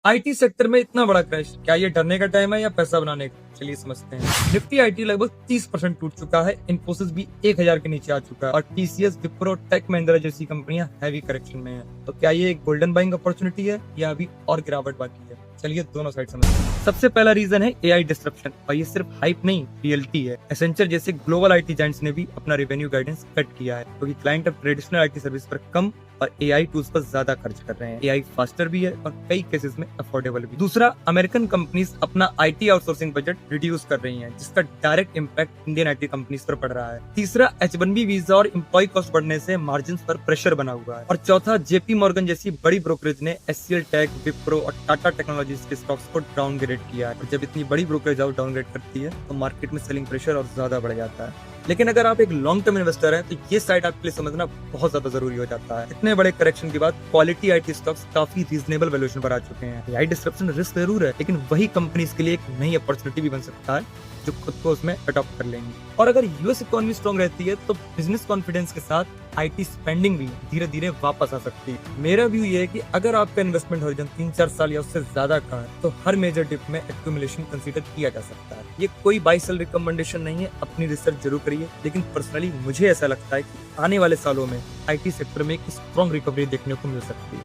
IT sector में इतना बड़ा क्रैश, क्या ये डरने का टाइम है या पैसा बनाने का? चलिए समझते हैं। निफ्टी आईटी लगभग 30% टूट चुका है। इन्फोसिस भी 1000 के नीचे आ चुका है और टीसीएस, विप्रो, टेक महिंद्रा जैसी कंपनियां हैवी करेक्शन में हैं। तो क्या ये एक गोल्डन बाइंग अपॉर्चुनिटी है या अभी और गिरावट बाकी है? चलिए दोनों साइड समझते हैं। सबसे पहला रीजन है एआई डिस्ट्रप्शन, और ये सिर्फ हाइप नहीं, रियलिटी है। एसेंचर जैसे ग्लोबल आईटी जायंट्स ने भी अपना रेवेन्यू गाइडेंस कट किया है क्योंकि क्लाइंट अब ट्रेडिशनल आईटी सर्विस पर कम और एआई टूल्स पर ज्यादा खर्च कर रहे हैं। एआई फास्टर भी है और कई केसेस में अफोर्डेबल भी। दूसरा, अमेरिकन कंपनीज अपना आईटी आउटसोर्सिंग बजट रिड्यूस कर रही हैं, जिसका direct impact Indian IT companies पर पड़ रहा है। तीसरा, H1B वीजा और एम्प्लॉय कॉस्ट बढ़ने से मार्जिन पर प्रेशर बना हुआ है। और चौथा, जेपी मॉर्गन जैसी बड़ी ब्रोकरेज ने एचसीएल टेक, विप्रो और टाटा टेक्नोलॉजीज के स्टॉक्स को डाउनग्रेड किया है। और जब इतनी बड़ी ब्रोकरेज डाउनग्रेड करती है तो मार्केट में सेलिंग प्रेशर और ज्यादा बढ़ जाता है। लेकिन अगर आप एक लॉन्ग टर्म इन्वेस्टर हैं तो ये साइड आपके लिए समझना बहुत ज्यादा जरूरी हो जाता है। इतने बड़े करेक्शन के बाद क्वालिटी आईटी स्टॉक्स काफी रीजनेबल वैल्यूएशन पर आ चुके हैं। एआई डिस्ट्रप्शन रिस्क जरूर है, लेकिन वही कंपनीज के लिए एक नई अपॉर्चुनिटी भी बन सकता है जो खुद को उसमें अडॉप्ट कर लेंगी। और अगर यूएस इकोनॉमी स्ट्रॉन्ग रहती है तो बिजनेस कॉन्फिडेंस के साथ आईटी स्पेंडिंग भी धीरे धीरे वापस आ सकती है। मेरा व्यू ये है कि अगर आपका इन्वेस्टमेंट होरिजन 3-4 साल या उससे ज्यादा का है तो हर मेजर डिप में एक्यूमुलेशन कंसीडर किया जा सकता है। ये कोई बाय सेल रिकमेंडेशन नहीं है, अपनी रिसर्च जरूर करिए। लेकिन पर्सनली मुझे ऐसा लगता है कि आने वाले सालों में आईटी सेक्टर में एक स्ट्रॉन्ग रिकवरी देखने को मिल सकती है।